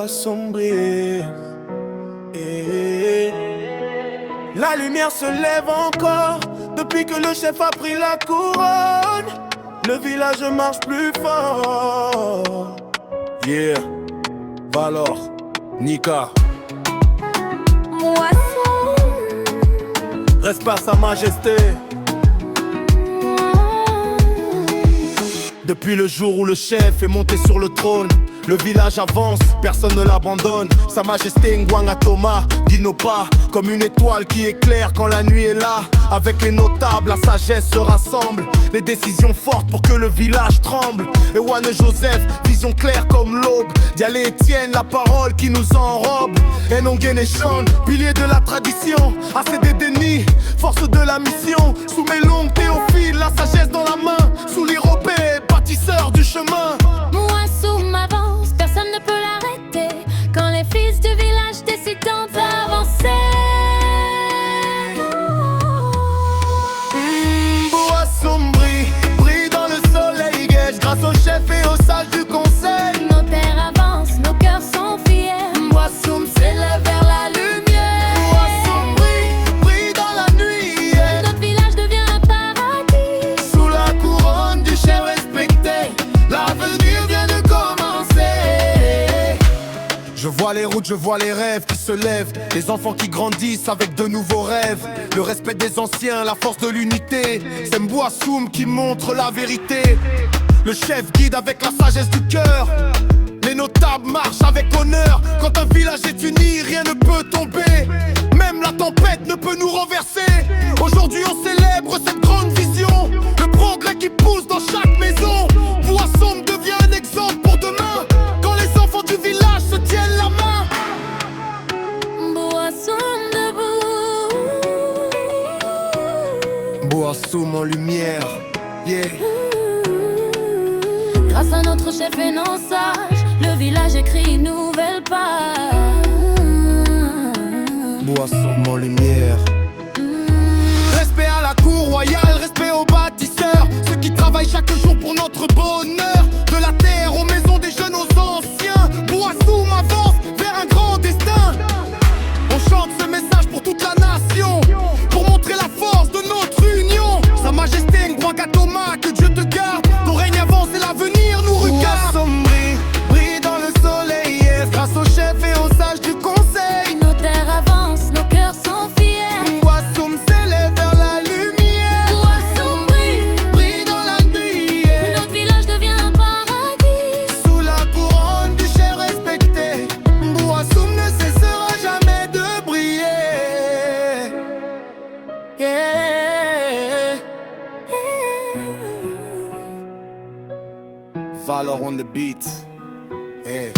Assombrir. Et la lumière se lève encore depuis que le chef a pris la couronne. Le village marche plus fort. Yeah, Valor, Nika. Moisson. Respect à sa majesté. Depuis le jour où le chef est monté sur le trône, le village avance, personne ne l'abandonne. Sa majesté Ngwanga Thomas guide pas comme une étoile qui éclaire quand la nuit est là. Avec les notables, la sagesse se rassemble. Les décisions fortes pour que le village tremble. Ewan et Joseph, vision claire comme l'aube. Dialé Etienne, la parole qui nous enrobe. Enongen et Sean, pilier de la tradition. ACD Denis, force de la mission. Sous mes longues Théophile, la sagesse dans la main. Sous l'Iropé, bâtisseur du chemin. Moisson m'avance, personne ne peut l'arrêter. Quand les fils du village décident d'avancer. Brille dans le soleil gage. Grâce au chef et aux sages du conseil, Nos terres avancent, nos cœurs sont fiers. Moisson s'élève vers la lumière. Moisson brille dans la nuit. Notre village devient un paradis. Sous la couronne du chef respecté, l'avenir vient de commencer. Je vois les routes, je vois les rêves qui se lèvent. Les enfants qui grandissent avec de nouveaux rêves. Le respect des anciens, la force de l'unité. C'est Mbouassoum qui montre la vérité. Le chef guide avec la sagesse du cœur. Les notables marchent avec honneur. Quand un village est uni, rien ne peut tomber. Même la tempête ne peut nous renverser. Aujourd'hui on célèbre cette grande vision. Le progrès qui pousse dans chaque maison. Moisson devient un exemple pour demain. Quand les enfants du village se tiennent la main. Moisson debout. Moisson en lumière, yeah. Grâce à notre chef et nos sages, le village écrit une nouvelle page. Moisson en lumière. Respect à la cour royale, respect aux bâtisseurs. Ceux qui travaillent chaque jour pour notre bonheur. De la terre aux maisons des jeunes aux anciens. Moisson avance vers un grand destin. On chante ce message pour toute la nation, pour montrer la force de notre union. Sa majesté Ngwanga Thomas, que Dieu te garde. Ton règne avance et l'avenir nous regarde. Moisson brille dans le soleil, yes. Grâce au chef et aux sages du conseil, Nos terres avancent, nos cœurs sont fiers. Moisson s'élève vers la lumière. Moisson Brille dans la nuit, yeah. notre village devient un paradis. Sous la couronne du chef respecté, Moisson ne cessera jamais de briller, yeah. Valor on the beat, yeah.